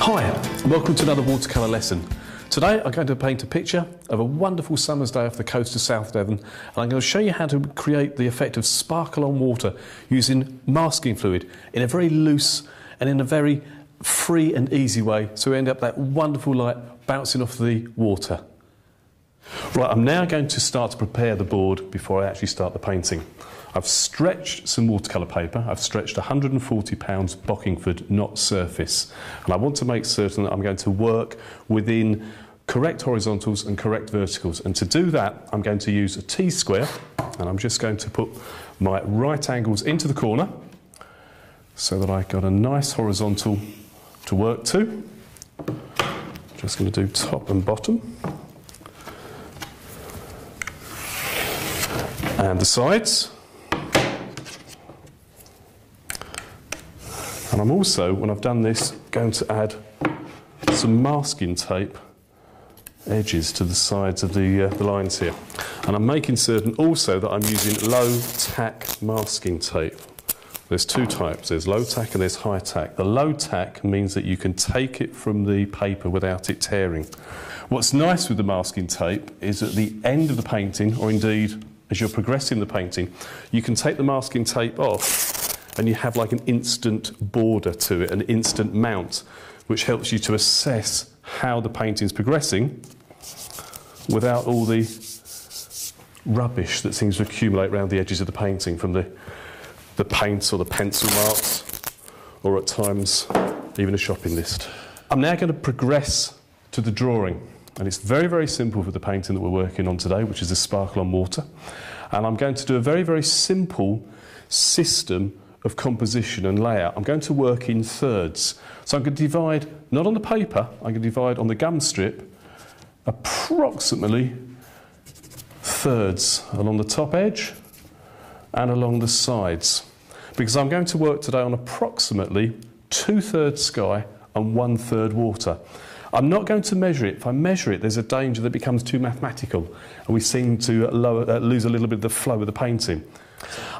Hi, and welcome to another watercolour lesson. Today I'm going to paint a picture of a wonderful summer's day off the coast of South Devon, and I'm going to show you how to create the effect of sparkle on water using masking fluid in a very loose and in a very free and easy way, so we end up that wonderful light bouncing off the water. Right, I'm now going to start to prepare the board before I actually start the painting. I've stretched some watercolour paper. I've stretched 140 pounds Bockingford knot surface, and I want to make certain that I'm going to work within correct horizontals and correct verticals, and to do that I'm going to use a T-square, and I'm just going to put my right angles into the corner so that I've got a nice horizontal to work to. Just going to do top and bottom and the sides. And I'm also, when I've done this, going to add some masking tape edges to the sides of the lines here. And I'm making certain also that I'm using low tack masking tape. There's two types, there's low tack and there's high tack. The low tack means that you can take it from the paper without it tearing. What's nice with the masking tape is at the end of the painting, or indeed as you're progressing the painting, you can take the masking tape off and you have like an instant border to it, an instant mount, which helps you to assess how the painting's progressing without all the rubbish that seems to accumulate around the edges of the painting from the paint or the pencil marks, or at times even a shopping list. I'm now going to progress to the drawing, and it's very, very simple for the painting that we're working on today, which is the sparkle on water. And I'm going to do a very, very simple system of composition and layout. I'm going to work in thirds. So I'm going to divide, not on the paper, I'm going to divide on the gum strip approximately thirds along the top edge and along the sides, because I'm going to work today on approximately 2/3 sky and 1/3 water. I'm not going to measure it. If I measure it, there's a danger that it becomes too mathematical and we seem to lose a little bit of the flow of the painting.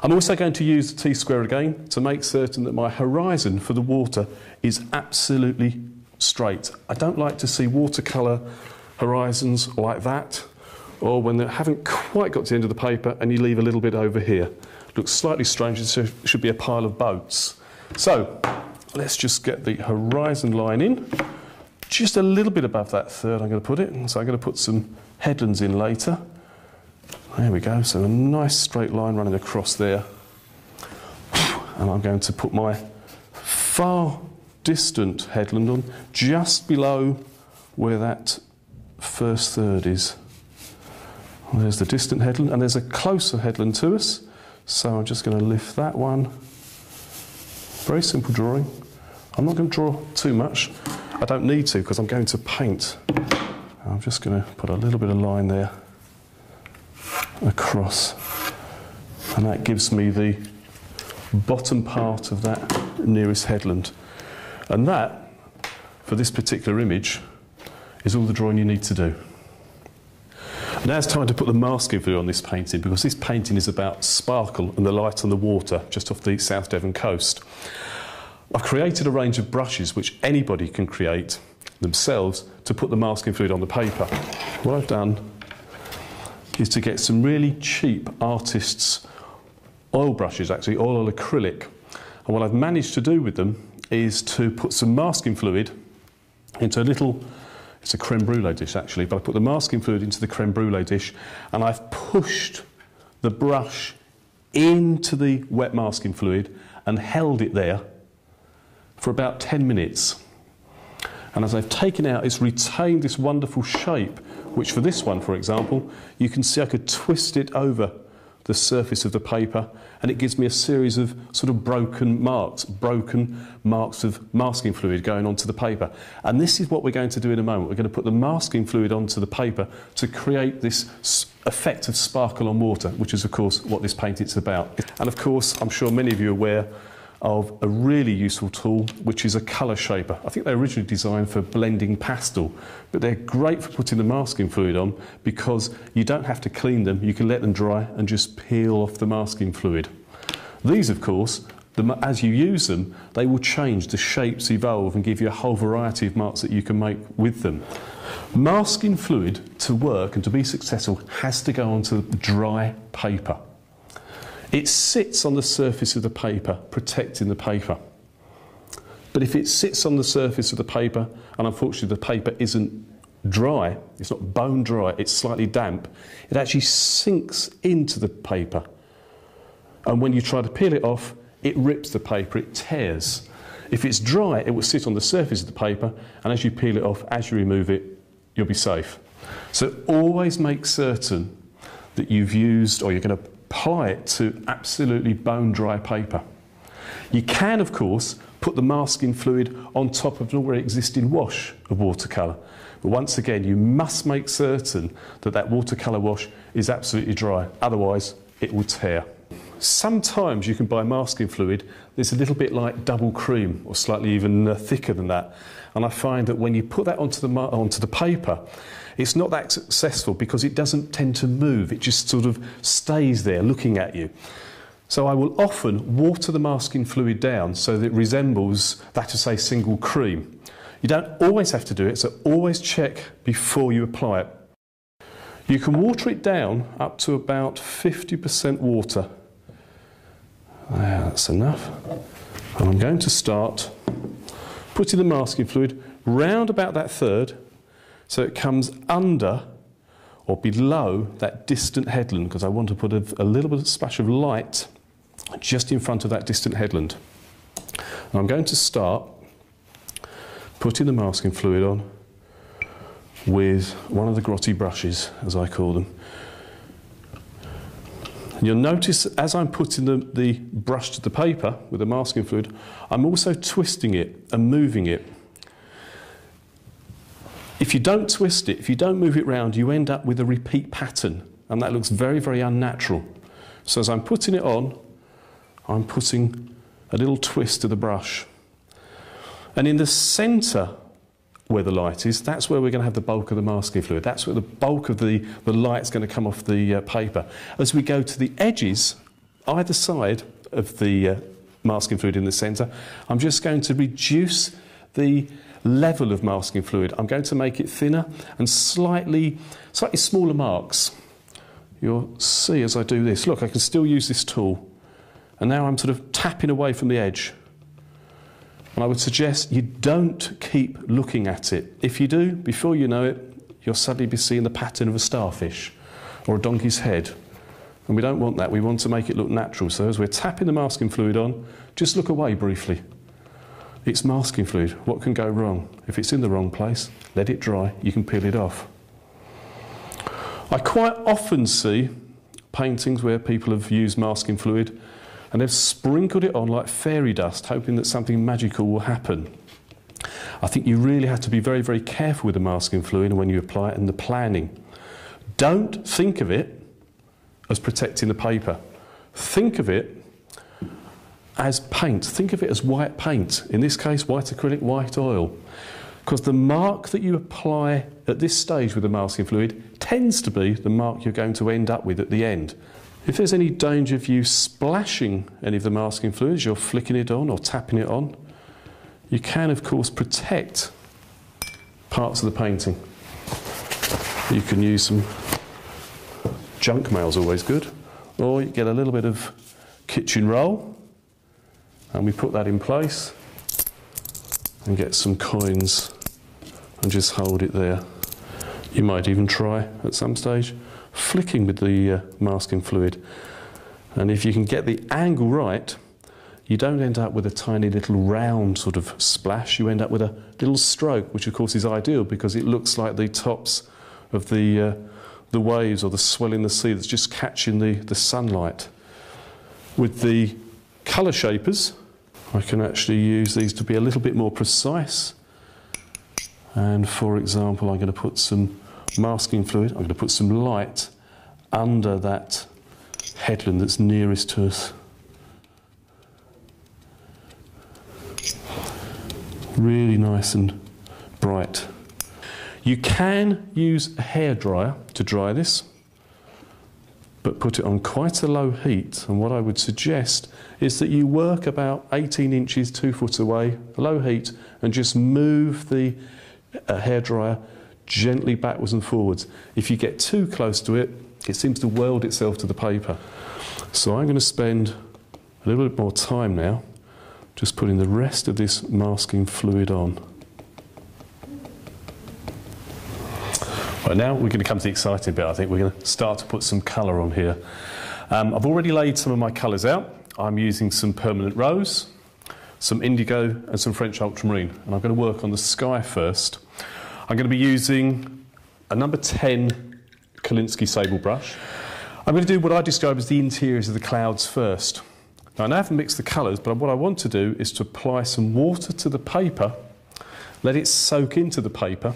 I'm also going to use the T-square again to make certain that my horizon for the water is absolutely straight. I don't like to see watercolour horizons like that, or when they haven't quite got to the end of the paper and you leave a little bit over here. Looks slightly strange, it should be a pile of boats. So let's just get the horizon line in. Just a little bit above that third I'm going to put it, so I'm going to put some headlands in later. There we go, so a nice straight line running across there. And I'm going to put my far distant headland on just below where that first third is. Well, there's the distant headland, and there's a closer headland to us, so I'm just going to lift that one. Very simple drawing. I'm not going to draw too much. I don't need to because I'm going to paint. I'm just going to put a little bit of line there across, and that gives me the bottom part of that nearest headland. And that, for this particular image, is all the drawing you need to do. Now it's time to put the masking fluid on this painting, because this painting is about sparkle and the light on the water just off the South Devon coast. I've created a range of brushes which anybody can create themselves to put the masking fluid on the paper. What I've done is to get some really cheap artists' oil brushes, actually oil acrylic. And what I've managed to do with them is to put some masking fluid into a little, it's a creme brulee dish actually, but I put the masking fluid into the creme brulee dish and I've pushed the brush into the wet masking fluid and held it there for about 10 minutes. And as I've taken out, it's retained this wonderful shape, which for this one, for example, you can see I could twist it over the surface of the paper, and it gives me a series of sort of broken marks of masking fluid going onto the paper. And this is what we're going to do in a moment. We're going to put the masking fluid onto the paper to create this effect of sparkle on water, which is of course what this painting's about. And of course, I'm sure many of you are aware of a really useful tool, which is a colour shaper. I think they're originally designed for blending pastel, but they're great for putting the masking fluid on because you don't have to clean them, you can let them dry and just peel off the masking fluid. These, of course, as you use them, they will change, the shapes evolve and give you a whole variety of marks that you can make with them. Masking fluid to work and to be successful has to go onto dry paper. It sits on the surface of the paper, protecting the paper. But if it sits on the surface of the paper, and unfortunately the paper isn't dry, it's not bone dry, it's slightly damp, it actually sinks into the paper. And when you try to peel it off, it rips the paper, it tears. If it's dry, it will sit on the surface of the paper, and as you peel it off, as you remove it, you'll be safe. So always make certain that you've used, or you're going to apply it to absolutely bone dry paper. You can, of course, put the masking fluid on top of an already existing wash of watercolour. But once again, you must make certain that that watercolour wash is absolutely dry, otherwise it will tear. Sometimes you can buy masking fluid that's a little bit like double cream or slightly even thicker than that. And I find that when you put that onto the paper, it's not that successful because it doesn't tend to move. It just sort of stays there looking at you. So I will often water the masking fluid down so that it resembles that of, say, single cream. You don't always have to do it, so always check before you apply it. You can water it down up to about 50% water. That's enough. And I'm going to start putting the masking fluid round about that third so it comes under or below that distant headland, because I want to put a little bit of splash of light just in front of that distant headland. And I'm going to start putting the masking fluid on with one of the grotty brushes, as I call them. And you'll notice as I'm putting the brush to the paper with the masking fluid, I'm also twisting it and moving it. If you don't twist it, if you don't move it round, you end up with a repeat pattern, and that looks very, very unnatural. So as I'm putting it on, I'm putting a little twist to the brush. And in the centre where the light is, that's where we're going to have the bulk of the masking fluid. That's where the bulk of the light's going to come off the paper. As we go to the edges, either side of the masking fluid in the centre, I'm just going to reduce the level of masking fluid. I'm going to make it thinner and slightly smaller marks. You'll see as I do this. Look, I can still use this tool. And now I'm sort of tapping away from the edge. And I would suggest you don't keep looking at it. If you do, before you know it, you'll suddenly be seeing the pattern of a starfish or a donkey's head. And we don't want that. We want to make it look natural. So as we're tapping the masking fluid on, just look away briefly. It's masking fluid. What can go wrong? If it's in the wrong place, let it dry. You can peel it off. I quite often see paintings where people have used masking fluid and they've sprinkled it on like fairy dust, hoping that something magical will happen. I think you really have to be very, very careful with the masking fluid when you apply it and the planning. Don't think of it as protecting the paper. Think of it as paint. Think of it as white paint. In this case, white acrylic, white oil. Because the mark that you apply at this stage with the masking fluid tends to be the mark you're going to end up with at the end. If there's any danger of you splashing any of the masking fluid as you're flicking it on or tapping it on, you can, of course, protect parts of the painting. You can use some junk mail's always good, or you get a little bit of kitchen roll, and we put that in place and get some coins and just hold it there. You might even try at some stage flicking with the masking fluid, and if you can get the angle right, you don't end up with a tiny little round sort of splash. You end up with a little stroke, which of course is ideal because it looks like the tops of the waves or the swell in the sea that's just catching the sunlight. With the colour shapers, I can actually use these to be a little bit more precise. And for example, I'm going to put some masking fluid, I'm going to put some light under that headland that's nearest to us. Really nice and bright. You can use a hairdryer to dry this, but put it on quite a low heat. And what I would suggest is that you work about 18 inches, 2 foot away, low heat, and just move the hairdryer gently backwards and forwards. If you get too close to it, it seems to weld itself to the paper. So I'm going to spend a little bit more time now just putting the rest of this masking fluid on. Right, now we're going to come to the exciting bit. I think we're going to start to put some colour on here. I've already laid some of my colours out. I'm using some permanent rose, some indigo and some French ultramarine, and I'm going to work on the sky first. I'm going to be using a number 10 Belинskого sable brush. I'm going to do what I describe as the interiors of the clouds first. Now I haven't mixed the colours, but what I want to do is to apply some water to the paper, let it soak into the paper,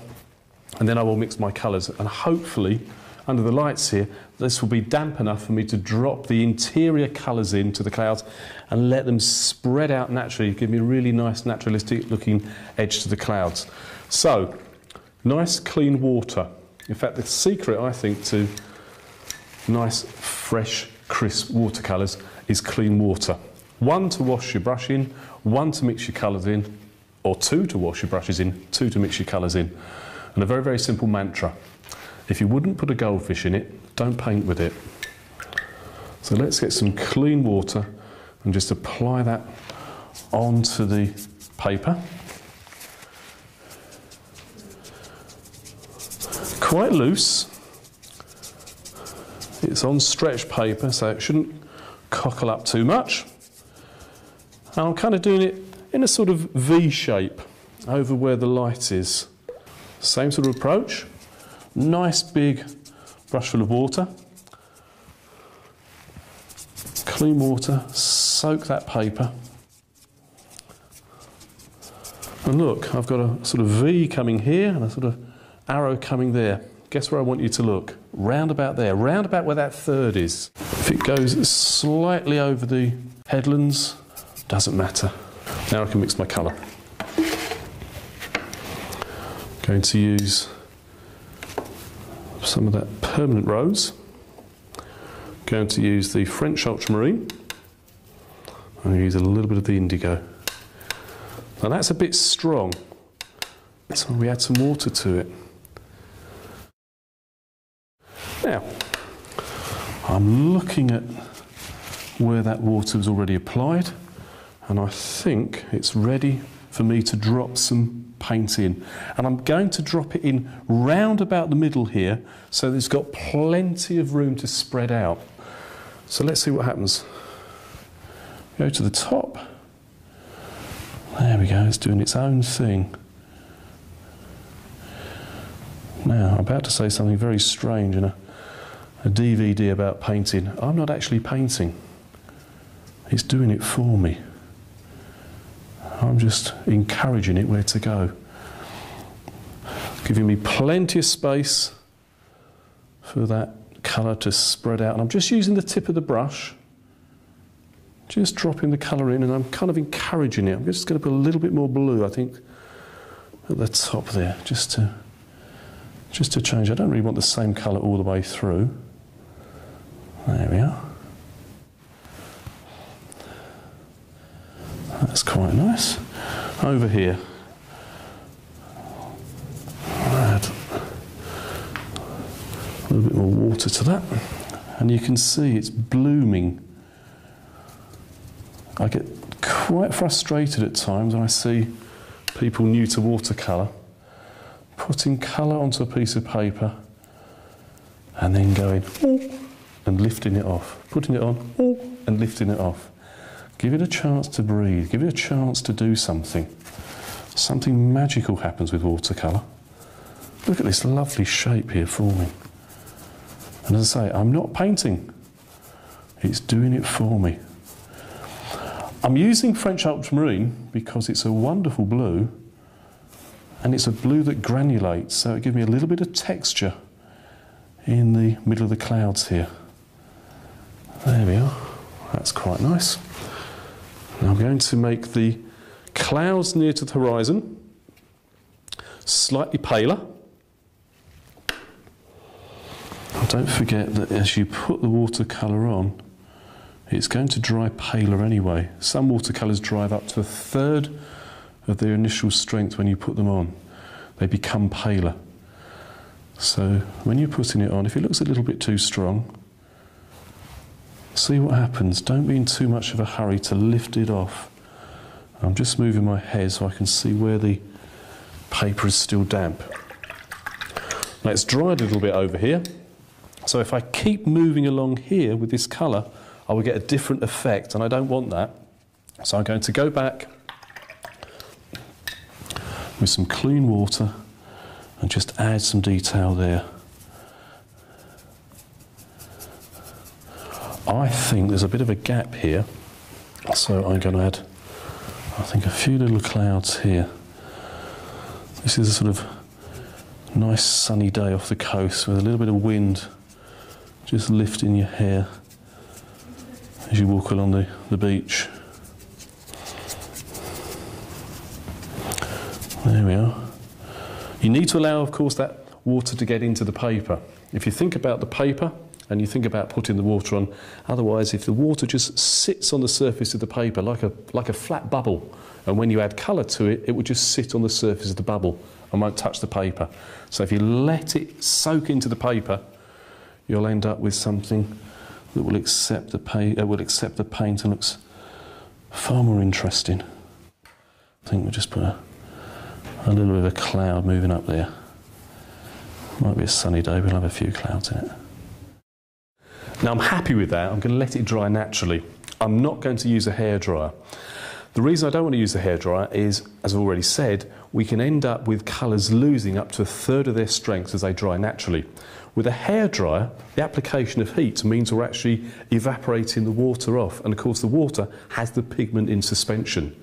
and then I will mix my colours, and hopefully under the lights here this will be damp enough for me to drop the interior colours into the clouds and let them spread out naturally, give me a really nice naturalistic looking edge to the clouds. So nice clean water. In fact, the secret I think to nice fresh crisp watercolours is clean water. 1 to wash your brush in, 1 to mix your colours in, or 2 to wash your brushes in, 2 to mix your colours in. And a very, very simple mantra. If you wouldn't put a goldfish in it, don't paint with it. So let's get some clean water and just apply that onto the paper. Quite loose. It's on stretched paper, so it shouldn't cockle up too much. And I'm kind of doing it in a sort of V shape over where the light is. Same sort of approach. Nice big brush full of water. Clean water, soak that paper. And look, I've got a sort of V coming here and a sort of arrow coming there. Guess where I want you to look? Round about there, round about where that third is. If it goes slightly over the headlands, doesn't matter. Now I can mix my colour. Going to use some of that permanent rose. Going to use the French ultramarine. I'm going to use a little bit of the indigo. Now that's a bit strong, so we add some water to it. Now, I'm looking at where that water was already applied, and I think it's ready for me to drop some paint in. And I'm going to drop it in round about the middle here, so that it's got plenty of room to spread out. So let's see what happens. Go to the top. There we go, it's doing its own thing. Now, I'm about to say something very strange in a DVD about painting. I'm not actually painting. It's doing it for me. I'm just encouraging it where to go. Giving me plenty of space for that colour to spread out. And I'm just using the tip of the brush, just dropping the colour in, and I'm kind of encouraging it. I'm just going to put a little bit more blue, I think, at the top there, just to change. I don't really want the same colour all the way through. There we are. That's quite nice. Over here, add a little bit more water to that, and you can see it's blooming. I get quite frustrated at times when I see people new to watercolour putting colour onto a piece of paper and then going "Ooh," and lifting it off, putting it on "Ooh," and lifting it off. Give it a chance to breathe, give it a chance to do something. Something magical happens with watercolour. Look at this lovely shape here forming. And as I say, I'm not painting. It's doing it for me. I'm using French ultramarine because it's a wonderful blue, and it's a blue that granulates, so it gives me a little bit of texture in the middle of the clouds here. There we are. That's quite nice. Now I'm going to make the clouds near to the horizon slightly paler. I'll don't forget that as you put the watercolour on, it's going to dry paler anyway. Some watercolours dry up to 1/3 of their initial strength when you put them on. They become paler. So when you're putting it on, if it looks a little bit too strong, see what happens. Don't be in too much of a hurry to lift it off. I'm just moving my head so I can see where the paper is still damp. Now it's dried a little bit over here, so if I keep moving along here with this colour, I will get a different effect, and I don't want that. So I'm going to go back with some clean water and just add some detail there. I think there's a bit of a gap here, so I'm going to add, I think, a few little clouds here. This is a sort of nice sunny day off the coast with a little bit of wind just lifting your hair as you walk along the beach. There we are. You need to allow, of course, that water to get into the paper. If you think about the paper and you think about putting the water on, otherwise if the water just sits on the surface of the paper like a flat bubble, and when you add colour to it, it would just sit on the surface of the bubble and won't touch the paper. So if you let it soak into the paper, you'll end up with something that will accept the paint and looks far more interesting. I think we'll just put a little bit of a cloud moving up there. Might be a sunny day, we'll have a few clouds in it. Now I'm happy with that. I'm going to let it dry naturally. I'm not going to use a hairdryer. The reason I don't want to use a hairdryer is, as I've already said, we can end up with colours losing up to 1/3 of their strength as they dry naturally. With a hairdryer, the application of heat means we're actually evaporating the water off, and of course the water has the pigment in suspension.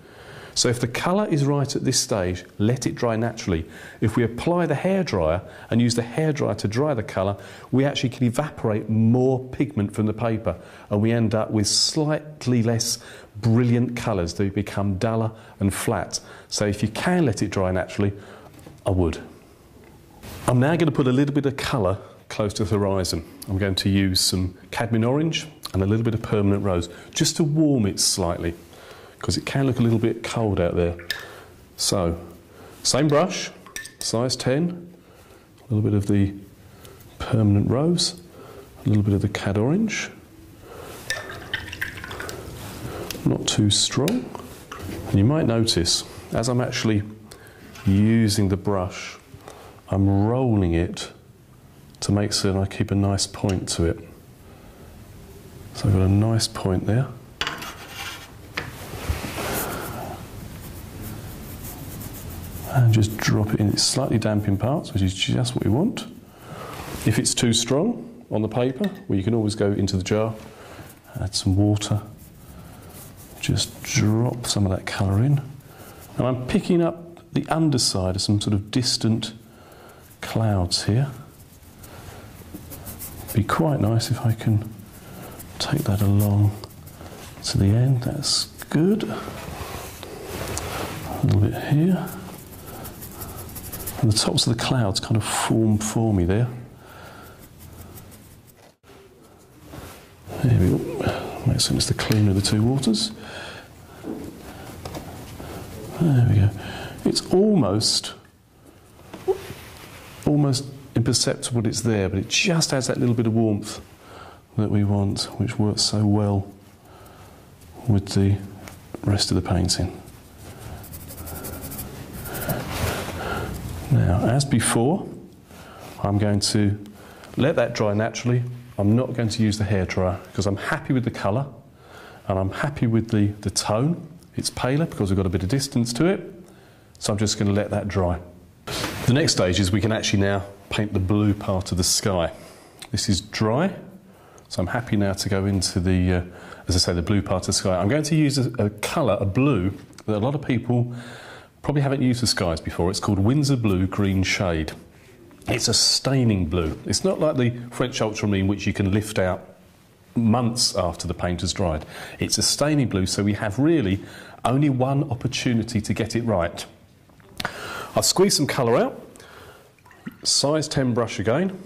So if the colour is right at this stage, let it dry naturally. If we apply the hairdryer and use the hairdryer to dry the colour, we actually can evaporate more pigment from the paper, and we end up with slightly less brilliant colours. They become duller and flat. So if you can let it dry naturally, I would. I'm now going to put a little bit of colour close to the horizon. I'm going to use some cadmium orange and a little bit of permanent rose, just to warm it slightly, because it can look a little bit cold out there. So, same brush, size 10, a little bit of the permanent rose, a little bit of the cad orange, not too strong. And you might notice, as I'm actually using the brush, I'm rolling it to make certain I keep a nice point to it. So I've got a nice point there. And just drop it in its slightly damp in parts, which is just what we want. If it's too strong on the paper, well, you can always go into the jar, add some water, just drop some of that colour in. And I'm picking up the underside of some sort of distant clouds here. Be quite nice if I can take that along to the end. That's good. A little bit here. And the tops of the clouds kind of form for me there. There we go. Makes sense, the cleaner of the two waters. There we go. It's almost imperceptible it's there, but it just adds that little bit of warmth that we want, which works so well with the rest of the painting. Now, as before, I'm going to let that dry naturally. I'm not going to use the hairdryer because I'm happy with the colour and I'm happy with the tone. It's paler because we've got a bit of distance to it, so I'm just going to let that dry. The next stage is we can actually now paint the blue part of the sky. This is dry, so I'm happy now to go into the, as I say, the blue part of the sky. I'm going to use a colour, a blue, that a lot of people probably haven't used for skies before. It's called Winsor Blue Green Shade. It's a staining blue. It's not like the French ultramarine, which you can lift out months after the paint has dried. It's a staining blue, so we have really only one opportunity to get it right. I've squeezed some colour out, size 10 brush again.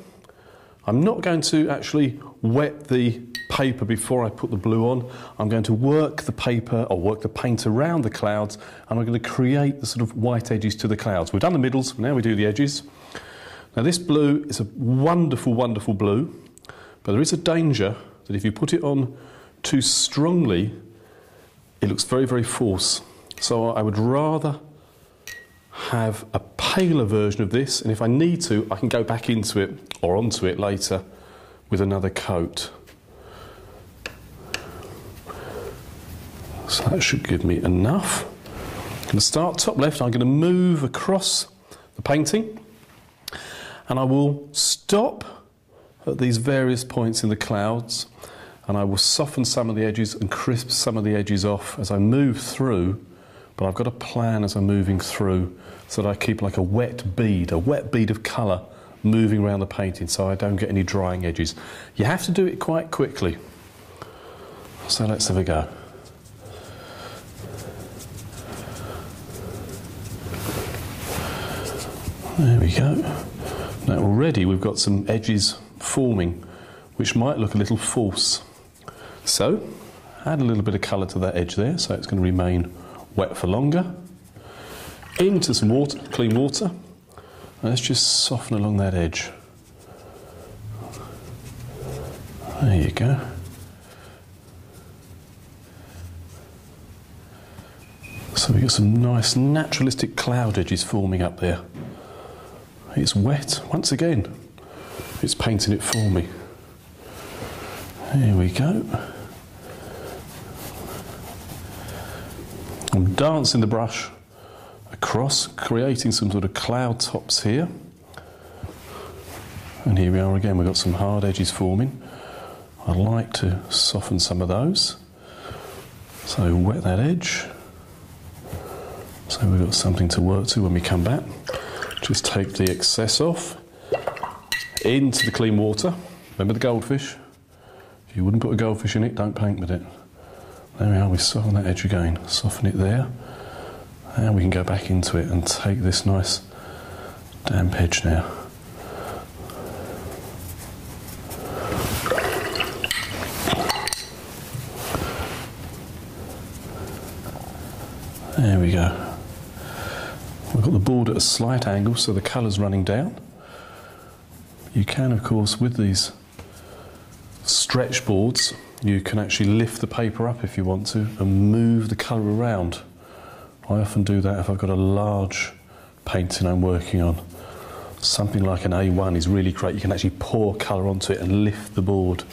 I'm not going to actually wet the paper before I put the blue on. I'm going to work the paper or work the paint around the clouds, and I'm going to create the sort of white edges to the clouds. We've done the middles, now we do the edges. Now this blue is a wonderful, wonderful blue, but there is a danger that if you put it on too strongly, it looks very, very false. So I would rather have a paler version of this, and if I need to, I can go back into it or onto it later with another coat. So that should give me enough. I'm going to start top left. I'm going to move across the painting, and I will stop at these various points in the clouds, and I will soften some of the edges and crisp some of the edges off as I move through. But I've got a plan as I'm moving through so that I keep like a wet bead of colour moving around the painting so I don't get any drying edges. You have to do it quite quickly. So let's have a go. There we go. Now already we've got some edges forming which might look a little false. So add a little bit of colour to that edge there so it's going to remain wet for longer. Into some water, clean water, and let's just soften along that edge. There you go. So we've got some nice naturalistic cloud edges forming up there. It's wet, once again. It's painting it for me. Here we go. I'm dancing the brush across, creating some sort of cloud tops here. And here we are again, we've got some hard edges forming. I like to soften some of those. So wet that edge. So we've got something to work to when we come back. Just take the excess off. Into the clean water. Remember the goldfish? If you wouldn't put a goldfish in it, don't paint with it. There we are, we soften that edge again, soften it there, and we can go back into it and take this nice damp edge now. There we go. We've got the board at a slight angle so the colour's running down. You can, of course, with these stretch boards, you can actually lift the paper up if you want to and move the colour around. I often do that if I've got a large painting I'm working on. Something like an A1 is really great. You can actually pour colour onto it and lift the board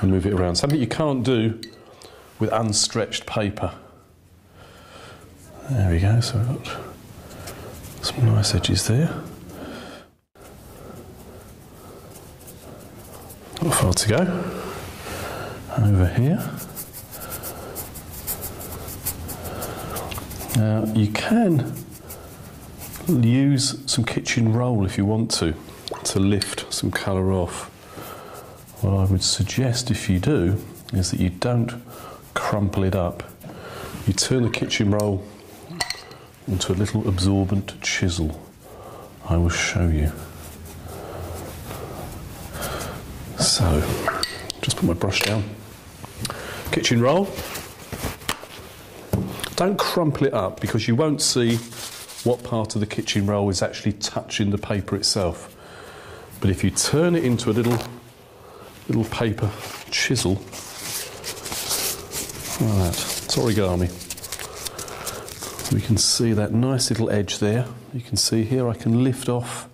and move it around. Something you can't do with unstretched paper. There we go, so we've got some nice edges there. Not far to go. Over here. Now you can use some kitchen roll if you want to lift some colour off. What I would suggest if you do is that you don't crumple it up. You turn the kitchen roll into a little absorbent chisel. I will show you. So, just put my brush down. Kitchen roll. Don't crumple it up because you won't see what part of the kitchen roll is actually touching the paper itself. But if you turn it into a little paper chisel, like that, it's origami. We can see that nice little edge there. You can see here I can lift off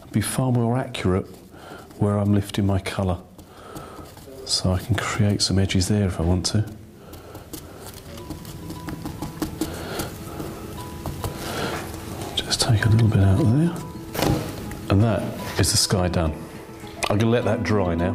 and be far more accurate where I'm lifting my colour. So I can create some edges there if I want to. Just take a little bit out of there. And that is the sky done. I'm going to let that dry now.